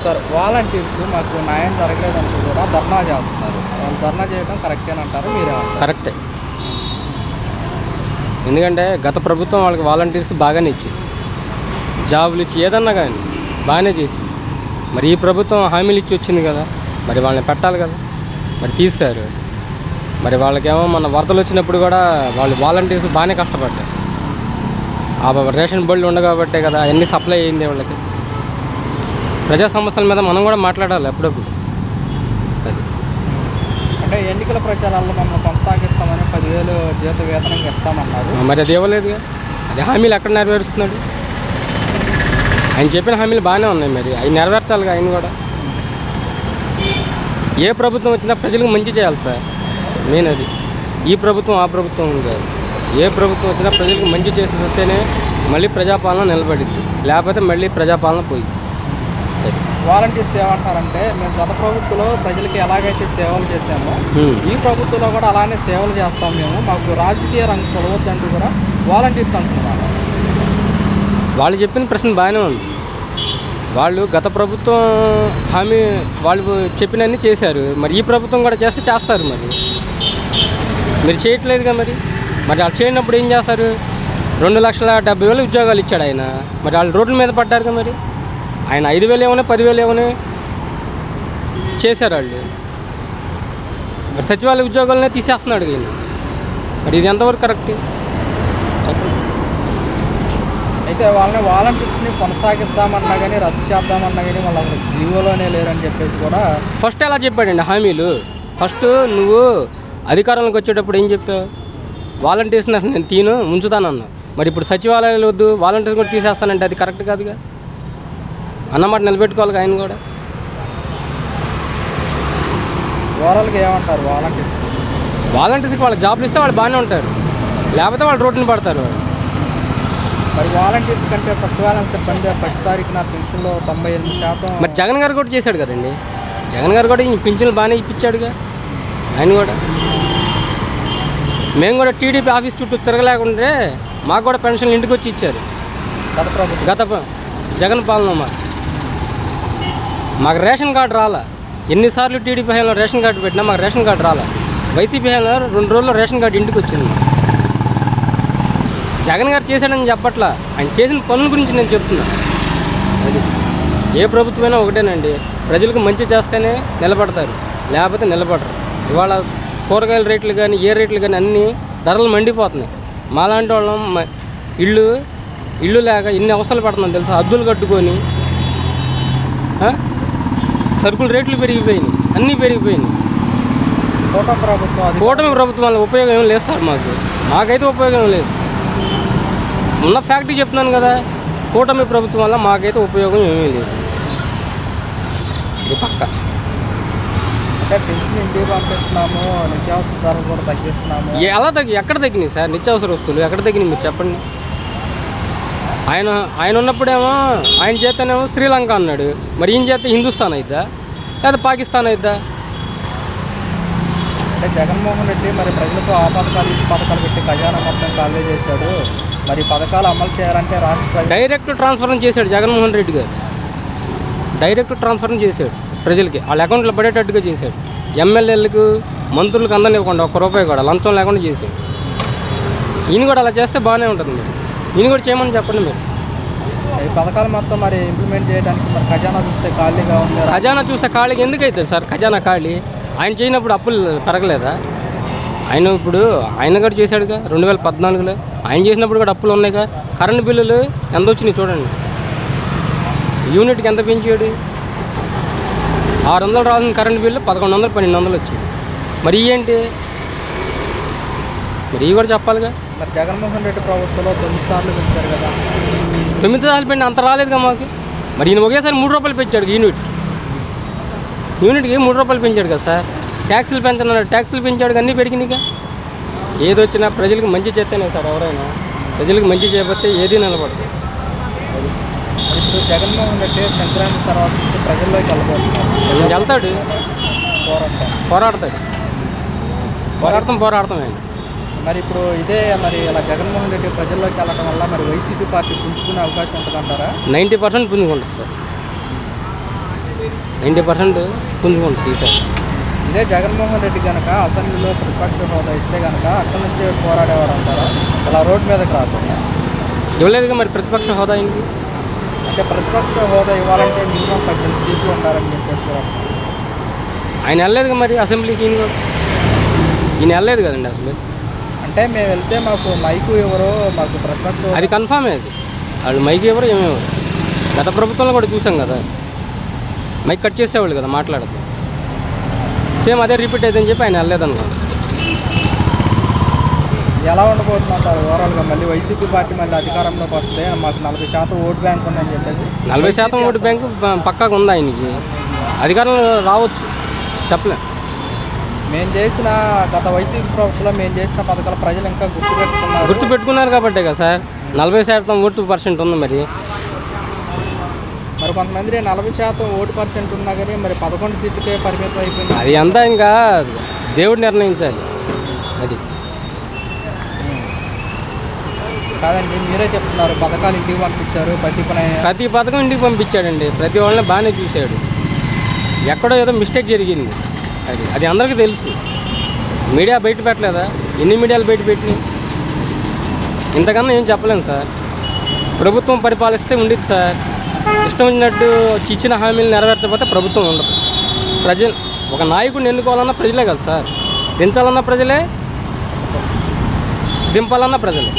Sir volunteers మాకు న్యాయం జరగలేదంటూ కూడా ధర్నా చేస్తున్నారు. వాళ్ళు ధర్నా చేయడం కరెక్టేనంటారు, మీరేమంటారు? కరెక్టే. ఎందుకంటే గత ప్రభుత్వం వాళ్ళకి వాలంటీర్స్ బాగానే ఇచ్చింది, జాబులు ఇచ్చి ఏదన్నా కానీ బాగానే చేసింది. మరి ఈ ప్రభుత్వం హామీలు ఇచ్చి వచ్చింది కదా, మరి వాళ్ళని పెట్టాలి కదా, మరి తీశారు. మరి వాళ్ళకేమో మన వరదలు వచ్చినప్పుడు కూడా వాళ్ళు వాలంటీర్స్ బాగానే కష్టపడ్డారు. ఆ రేషన్ బోర్డులు ఉండగాబట్టే కదా అన్నీ సప్లై అయింది వాళ్ళకి. ప్రజా సమస్యల మీద మనం కూడా మాట్లాడాలి అప్పుడప్పుడు. అది అంటే ఎన్నికల ప్రచారాల్లో మమ్మల్ని కొనసాగిస్తామని 10,000 జీత వేతనంగా ఇస్తామన్నారు. మరి అది ఇవ్వలేదుగా. అది హామీలు ఎక్కడ నెరవేరుస్తున్నాడు? ఆయన చెప్పిన హామీలు బాగానే ఉన్నాయి, మరి అవి నెరవేర్చాలిగా ఆయన కూడా. ఏ ప్రభుత్వం వచ్చినా ప్రజలకు మంచి చేయాలి సార్, మెయిన్ అది. ఈ ప్రభుత్వం ఆ ప్రభుత్వం కాదు. ఏ ప్రభుత్వం వచ్చినా ప్రజలకు మంచి చేసేస్తేనే మళ్ళీ ప్రజాపాలన నిలబడిద్ది, లేకపోతే మళ్ళీ ప్రజాపాలన పోయి. వాలంటీర్స్ ఏమంటారంటే మేము గత ప్రభుత్వంలో ప్రజలకి ఎలాగైతే సేవలు చేసామో ఈ ప్రభుత్వంలో కూడా అలానే సేవలు చేస్తాం మేము, మాకు రాజకీయ రంగం కొలవద్దంటూ కూడా వాలంటీర్స్ అంటున్నారు. వాళ్ళు చెప్పిన ప్రశ్న బాగానే ఉంది. వాళ్ళు గత ప్రభుత్వం హామీ వాళ్ళు చెప్పినన్ని చేశారు, మరి ఈ ప్రభుత్వం కూడా చేస్తే చేస్తారు. మరి మీరు చేయట్లేదుగా. మరి వాళ్ళు చేయనప్పుడు ఏం చేస్తారు? 2,70,000 ఉద్యోగాలు ఇచ్చాడు ఆయన, మరి వాళ్ళు రోడ్ల మీద పడ్డారుగా. మరి ఆయన 5,000 ఏమో 10,000 ఏమో చేశారు వాళ్ళు. మరి సచివాలయ ఉద్యోగాలనే తీసేస్తున్నాడు ఈయన. మరి ఇది ఎంతవరకు కరెక్ట్ చెప్పండి. అయితే వాళ్ళని వాలంటీర్స్ని కొనసాగిద్దామన్నా కానీ రద్దు చేద్దామన్నా కానీ వాళ్ళు అసలు జీవోలోనే లేరని చెప్పేసి కూడా ఫస్ట్ ఎలా చెప్పాడండి హామీలు? ఫస్ట్ నువ్వు అధికారంలోకి వచ్చేటప్పుడు ఏం చెప్పావు? వాలంటీర్స్ని అసలు నేను ఉంచుతానన్నా. మరి ఇప్పుడు సచివాలయాలు వద్దు వాలంటీర్స్ కూడా తీసేస్తానంటే అది కరెక్ట్ కాదుగా. అన్నమాట నిలబెట్టుకోవాలి ఆయన కూడా. ఓవరాల్గా ఏమంటారు వాలంటీర్స్కి వాళ్ళకి జాబ్లు ఇస్తే వాళ్ళు బాగానే ఉంటారు, లేకపోతే వాళ్ళు రోడ్డుని పడతారు. మరి వాలంటీర్స్ కంటే సచివాలయం సిబ్బంది 10 తారీఖున పెన్షన్లో 98%. మరి జగన్ గారు కూడా చేశాడు కదండి. జగన్ గారు కూడా పెన్షన్లు బాగానే ఇప్పించాడుగా ఆయన కూడా. మేము కూడా టీడీపీ ఆఫీస్ చుట్టూ తిరగలేకుంటే మాకు కూడా పెన్షన్లు ఇంటికి వచ్చి ఇచ్చారు గత జగన్ పాలన. మాకు రేషన్ కార్డు రాలా. ఎన్నిసార్లు టీడీపీ హయాంలో రేషన్ కార్డు పెట్టినా మాకు రేషన్ కార్డు రాలా. వైసీపీ హయాంలో 2 రోజుల్లో రేషన్ కార్డు ఇంటికి వచ్చింది. జగన్ గారు చేశాడని చెప్పట్లా, ఆయన చేసిన పనుల గురించి నేను చెప్తున్నా. అది ఏ ప్రభుత్వమైనా ఒకటేనండి, ప్రజలకు మంచి చేస్తేనే నిలబడతారు, లేకపోతే నిలబడరు. ఇవాళ కూరగాయల రేట్లు కానీ ఏ రేట్లు కానీ అన్నీ ధరలు మండిపోతున్నాయి. మాలాంటి వాళ్ళం ఇల్లు లేక ఎన్ని అవసరాలు పడుతున్నాం తెలుసా? అద్దులు కట్టుకొని సరుకుల రేట్లు పెరిగిపోయినాయి, అన్నీ పెరిగిపోయినాయి. కూటమి ప్రభుత్వం వల్ల ఉపయోగం ఏం లేదు సార్. మాకైతే ఉపయోగం లేదు. ఉన్న ఫ్యాక్టరీ చెప్తున్నాను కదా, కూటమి ప్రభుత్వం వల్ల మాకైతే ఉపయోగం ఏమీ లేదు. ఇది పక్క. అంటే పెన్షన్ ఇంటికి పంపిస్తున్నాము, నిత్యావసర ధరలు కూడా తగ్గిస్తున్నాము. ఎలా ఎక్కడ తగ్గినాయి సార్ నిత్యావసర వస్తువులు? ఎక్కడ తగ్గినాయి మీరు చెప్పండి. ఆయన ఉన్నప్పుడేమో ఆయన చేతనేమో శ్రీలంక అన్నాడు, మరి ఈయన చేత హిందుస్థాన్ అయిద్దా లేదా పాకిస్తాన్ అయిద్దా? అంటే జగన్మోహన్ రెడ్డి మరి ప్రజలకు ఆ పథకాలు ఈ పథకాలు పెట్టి ఖజానా మొత్తం ఖాళీ చేశాడు. మరి పథకాలు అమలు చేయాలంటే రాష్ట్ర డైరెక్ట్ ట్రాన్స్ఫర్ చేశాడు జగన్మోహన్ రెడ్డి గారు. డైరెక్ట్ ట్రాన్స్ఫర్ చేశాడు, ప్రజలకి వాళ్ళ అకౌంట్లో పడేటట్టుగా చేశాడు. ఎమ్మెల్యేలకు మంత్రులకు అందనివ్వకుండా ₹1 కూడా లంచం లేకుండా చేశాడు. ఈయన కూడా అలా చేస్తే బాగానే ఉంటుంది. మీరు ఈయన కూడా చేయమని చెప్పండి. మీరు ఈ పథకాలు మొత్తం మరి ఇంప్లిమెంట్ చేయడానికి మరి ఖజానా చూస్తే ఖాళీగా ఉంది. ఖజానా చూస్తే ఖాళీగా ఎందుకు అవుతుంది సార్? ఖజానా ఖాళీ ఆయన చేయనప్పుడు అప్పులు పెరగలేదా? ఆయన కూడా చేశాడుగా 2014లో. ఆయన చేసినప్పుడు కూడా అప్పులు ఉన్నాయిగా. కరెంటు బిల్లులు ఎంత వచ్చినాయి చూడండి. యూనిట్కి ఎంత పెంచాడు? 600 రావాల్సిన కరెంటు బిల్లు 1100 1200 వచ్చింది. మరి ఏంటి? మరి ఇవి కూడా చెప్పాలిగా. మరి జగన్మోహన్ రెడ్డి ప్రభుత్వంలో 9 సార్లు పెంచారు కదా. 9 సార్లు పెంచి అంత రాలేదుగా మాకు. మరి ఈయన ఒకేసారి ₹3 పెంచాడు. యూనిట్కి ₹3 పెంచాడు కదా సార్. ట్యాక్సులు పెంచన్నాడు, ట్యాక్సులు పెంచాడు, అన్నీ పెరిగినాయిగా. ఏదొచ్చినా ప్రజలకు మంచి చేస్తేనే సార్. ఎవరైనా ప్రజలకు మంచి చేయకపోతే ఏది నిలబడదు. ఇప్పుడు జగన్మోహన్ రెడ్డి సంక్రాంతి తర్వాత ప్రజల్లోకి వెళ్తాడు, పోరాడతాం ఆయన. మరి ఇప్పుడు ఇదే మరి ఇలా జగన్మోహన్ రెడ్డి ప్రజల్లోకి వెళ్ళడం వల్ల మరి వైసీపీ పార్టీ పుంజుకునే అవకాశం ఉంటుందంటారా? 90% పుంజుకుంటుంది సార్. 90% పుంజుకుంటుంది ఈసారి. ఇదే జగన్మోహన్ రెడ్డి కనుక అసెంబ్లీలో ప్రతిపక్ష హోదా ఇస్తే కనుక అక్కడి నుంచి పోరాడేవారు అంటారా, ఇలా రోడ్డు మీదకి రాకుండా? ఇవ్వలేదుగా మరి ప్రతిపక్ష హోదా అయింది. అంటే ప్రతిపక్ష హోదా ఇవ్వాలంటే మినిమం 18 సీట్లు ఉండాలని చెప్పేసి కూడా అంటున్నారు. ఆయన వెళ్ళలేదుగా మరి అసెంబ్లీకి. ఈయన వెళ్ళలేదు కదండి అసలు. అంటే మేము వెళ్తే మాకు మైకు ఎవరో మాకు ప్రతిపక్ష అది కన్ఫామే. అది వాళ్ళు మైక్ ఎవరు ఏమేవారు. గత ప్రభుత్వంలో కూడా చూసాం కదా, మైక్ కట్ చేసేవాళ్ళు కదా మాట్లాడదు. సేమ్ అదే రిపీట్ అవుతుందని చెప్పి ఆయన వెళ్ళలేదనుకోండి. ఎలా ఉండబోతుందంటారు ఓవరాల్గా? మళ్ళీ వైసీపీ పార్టీ మళ్ళీ అధికారంలోకి వస్తే మాకు 40% ఓటు బ్యాంక్ ఉందని చెప్పేసి. 40% ఓటు బ్యాంకు పక్కాగా ఉంది ఆయనకి. అధికారంలో రావచ్చు, చెప్పలేం. మేము చేసిన గత వైసీపీ ప్రభుత్వంలో మేము చేసిన పథకాలు ప్రజలు ఇంకా గుర్తుపెట్టుకున్నారు కాబట్టే కదా సార్ 40% ఓటు పర్సెంట్ ఉంది. మరి కొంతమంది 40% ఓటు పర్సెంట్ ఉన్నా కానీ మరి 11 సీట్లకే పరిమితం అయిపోయింది. అది అంతా ఇంకా దేవుడు నిర్ణయించాలి. అది కాదండి, మీరే చెప్తున్నారు పథకాలు ఇంటికి పంపించారు, ప్రతి పథకం ఇంటికి పంపించాడండి. ప్రతి వాళ్ళని బాగానే చూశాడు. ఎక్కడో ఏదో మిస్టేక్ జరిగింది. అది అందరికీ తెలుసు. మీడియా బయట పెట్టలేదా? ఎన్ని మీడియాలు బయట పెట్టినాయి? ఇంతకన్నా ఏం చెప్పలేము సార్. ప్రభుత్వం పరిపాలిస్తే ఉండేది సార్. ఇష్టం వచ్చినట్టు ఇచ్చిన హామీలు నెరవేర్చకపోతే ప్రభుత్వం ఉండదు. ప్రజలు ఒక నాయకుడిని ఎన్నుకోవాలన్నా ప్రజలే కదా సార్. దించాలన్నా ప్రజలే, దింపాలన్నా ప్రజలే.